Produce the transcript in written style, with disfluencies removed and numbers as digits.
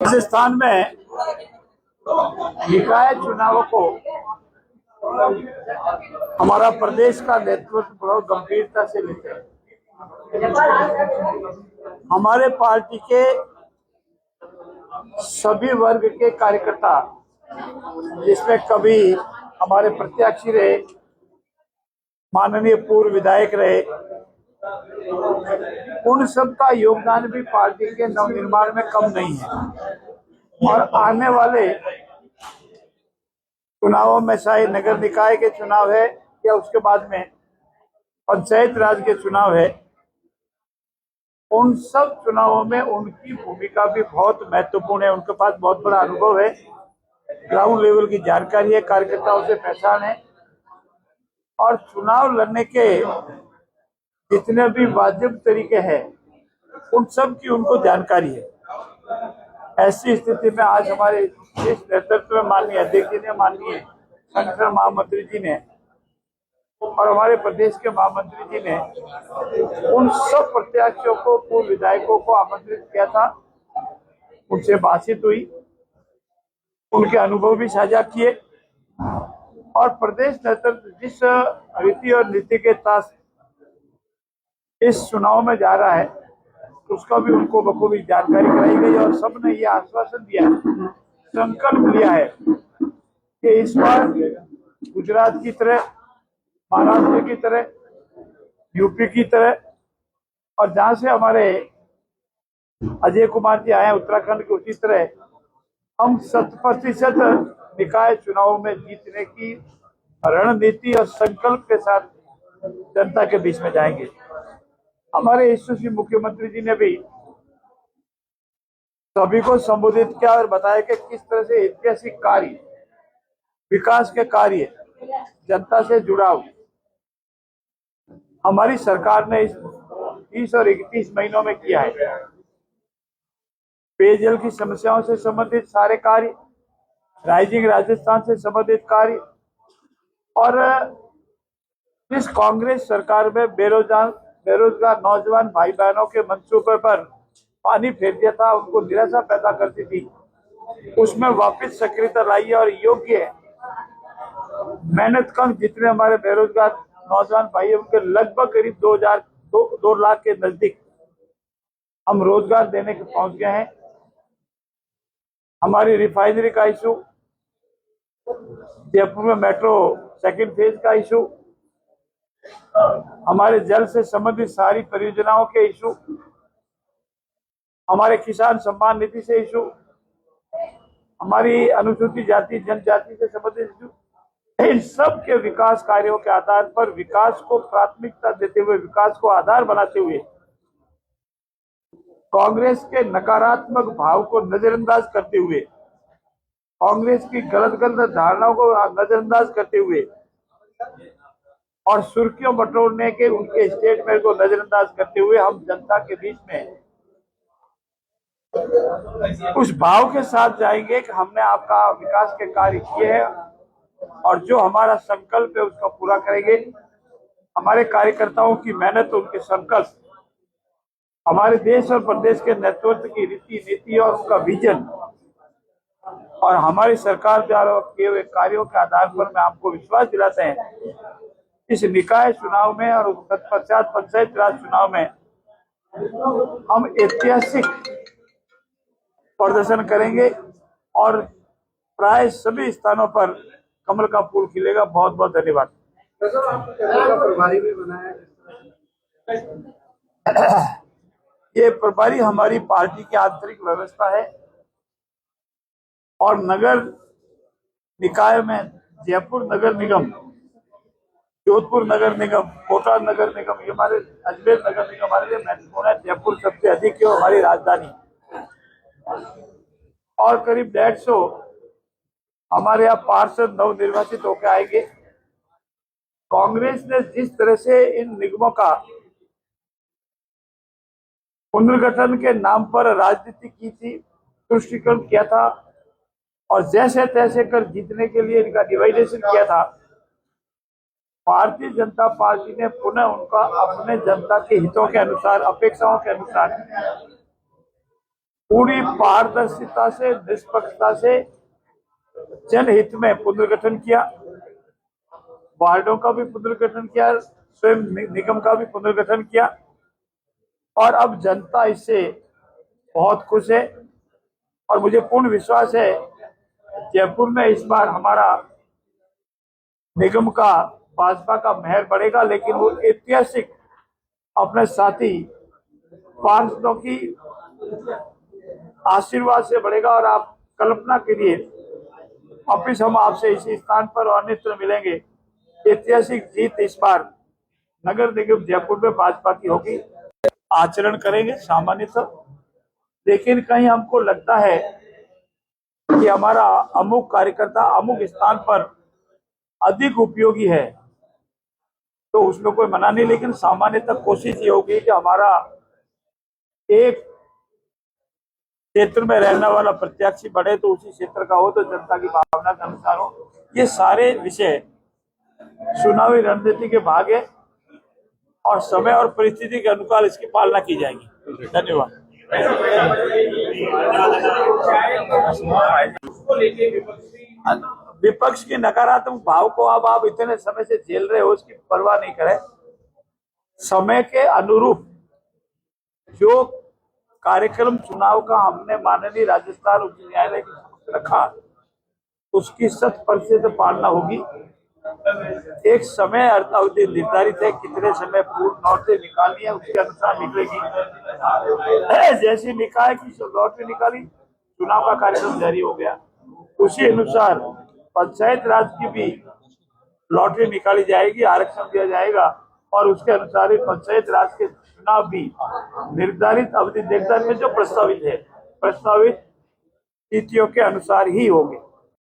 राजस्थान में निकाय चुनावों को हमारा प्रदेश का नेतृत्व बहुत गंभीरता से लेते हैं। हमारे पार्टी के सभी वर्ग के कार्यकर्ता, जिसमें कभी हमारे प्रत्याशी रहे, माननीय पूर्व विधायक रहे, उन सब का योगदान भी पार्टी के नवनिर्माण में कम नहीं है। और आने वाले चुनावों में, चाहे नगर निकाय के चुनाव है या उसके बाद में पंचायत राज के चुनाव है, उन सब चुनावों में उनकी भूमिका भी बहुत महत्वपूर्ण है। उनके पास बहुत बड़ा अनुभव है, ग्राउंड लेवल की जानकारी है, कार्यकर्ताओं से पहचान है और चुनाव लड़ने के जितने भी वाजिब तरीके हैं उन सब की उनको जानकारी है। ऐसी स्थिति में आज हमारे देश नेतृत्व में माननीय अध्यक्ष जी ने, माननीय संगठन महामंत्री जी ने और हमारे प्रदेश के महामंत्री जी ने उन सब प्रत्याशियों को, पूर्व विधायकों को आमंत्रित किया था। उनसे बातचीत हुई, उनके अनुभव भी साझा किए और प्रदेश नेतृत्व जिस रीति और नीति के तहत इस चुनाव में जा रहा है उसका भी उनको बखूबी जानकारी कराई गई और सबने ये आश्वासन दिया, संकल्प लिया है कि इस बार गुजरात की तरह, महाराष्ट्र की तरह, यूपी की तरह और जहां से हमारे अजय कुमार जी आए उत्तराखंड के, उसी तरह हम 100% निकाय चुनावों में जीतने की रणनीति और संकल्प के साथ जनता के बीच में जाएंगे। हमारे यशस्वी मुख्यमंत्री जी ने भी सभी को संबोधित किया और बताया कि किस तरह से ऐतिहासिक कार्य, विकास के कार्य, जनता से जुड़ाव हमारी सरकार ने इस 30 और 31 महीनों में किया है। पेयजल की समस्याओं से संबंधित सारे कार्य, राइजिंग राजस्थान से संबंधित कार्य और इस कांग्रेस सरकार में बेरोजगार नौजवान भाई बहनों के मंसूबे पर पानी फेर दिया था, उनको निराशा पैदा करती थी, उसमें वापस सक्रियता लाई और योग्य मेहनत कम जितने हमारे बेरोजगार नौजवान भाई उनके लगभग करीब 2 लाख के नजदीक हम रोजगार देने के पहुंच गए हैं। हमारी रिफाइनरी का इशू, जयपुर में मेट्रो सेकंड फेज का इशू, हमारे जल से संबंधित सारी परियोजनाओं के इशू, हमारे किसान सम्मान निधि से इशू, हमारी अनुसूचित जाति जनजाति से संबंधित इशू, इन सब के विकास कार्यों के आधार पर, विकास को प्राथमिकता देते हुए, विकास को आधार बनाते हुए, कांग्रेस के नकारात्मक भाव को नजरअंदाज करते हुए, कांग्रेस की गलत धारणाओं को नजरअंदाज करते हुए और सुर्खियों बटोरने के उनके स्टेटमेंट को नजरअंदाज करते हुए हम जनता के बीच में उस भाव के साथ जाएंगे कि हमने आपका विकास के कार्य किए हैं और जो हमारा संकल्प है उसका पूरा करेंगे। हमारे कार्यकर्ताओं की मेहनत, उनके संकल्प, हमारे देश और प्रदेश के नेतृत्व की रीति नीति और उनका विजन और हमारी सरकार द्वारा किए हुए कार्यों के आधार पर मैं आपको विश्वास दिलाते हैं इस निकाय चुनाव में और तत्पश्चात पंचायत राज चुनाव में हम ऐतिहासिक प्रदर्शन करेंगे और प्राय सभी स्थानों पर कमल का फूल खिलेगा। बहुत बहुत धन्यवाद। प्रभारी भी बनाया ये प्रभारी हमारी पार्टी की आंतरिक व्यवस्था है और नगर निकाय में जयपुर नगर निगम, जोधपुर नगर निगम, कोटा नगर निगम, ये हमारे अजमेर नगर निगम हमारे लिए महत्वपूर्ण है। जयपुर सबसे अधिक है, हमारी राजधानी, और करीब 150 हमारे यहाँ पार्षद नवनिर्वाचित होकर आएंगे। कांग्रेस ने जिस तरह से इन निगमों का पुनर्गठन के नाम पर राजनीति की थी, तुष्टीकरण किया था और जैसे तैसे कर जीतने के लिए इनका डिवाइडेशन किया था, भारतीय जनता पार्टी ने पुनः उनका अपने जनता के हितों के अनुसार, अपेक्षाओं के अनुसार पूरी पारदर्शिता से, निष्पक्षता से जनहित में पुनर्गठन किया, वार्डों का भी पुनर्गठन किया, स्वयं निगम का भी पुनर्गठन किया और अब जनता इससे बहुत खुश है। और मुझे पूर्ण विश्वास है जयपुर में इस बार हमारा निगम का, भाजपा का मेहर बढ़ेगा, लेकिन वो ऐतिहासिक अपने साथी पार्षदों की आशीर्वाद से बढ़ेगा। और आप कल्पना करिए, वापिस हम आपसे इसी स्थान पर और अन्यत्र मिलेंगे। ऐतिहासिक जीत इस बार नगर निगम जयपुर में भाजपा की होगी। आचरण करेंगे सामान्यतः, लेकिन कहीं हमको लगता है कि हमारा अमुक कार्यकर्ता अमुक स्थान पर अधिक उपयोगी है तो उसमें कोई मना नहीं, लेकिन सामान्यतः कोशिश ये होगी कि हमारा एक क्षेत्र में रहने वाला प्रत्याशी बढ़े तो उसी क्षेत्र का हो, तो जनता की भावना के अनुसार हो। ये सारे विषय चुनावी रणनीति के भाग है और समय और परिस्थिति के अनुसार इसकी पालना की जाएगी। धन्यवाद। विपक्ष के नकारात्मक भाव को अब आप इतने समय से झेल रहे हो, उसकी परवाह नहीं करें। समय के अनुरूप जो कार्यक्रम चुनाव का हमने माननीय राजस्थान उच्च न्यायालय के समक्ष रखा, उसकी 100% पालना होगी। एक समय अवधि निर्धारित है, कितने समय पूर्व नौकरी निकालनी है, उसके अनुसार निकलेगी। जैसी निकाय की लॉटरी निकाली, चुनाव का कार्यक्रम जारी हो गया, उसी अनुसार पंचायत राज की भी लॉटरी निकाली जाएगी, आरक्षण दिया जाएगा और उसके अनुसार ही पंचायत राज के चुनाव भी निर्धारित अवधि निर्धारित में जो प्रस्तावित है, प्रस्तावित तिथियों के अनुसार ही होंगे।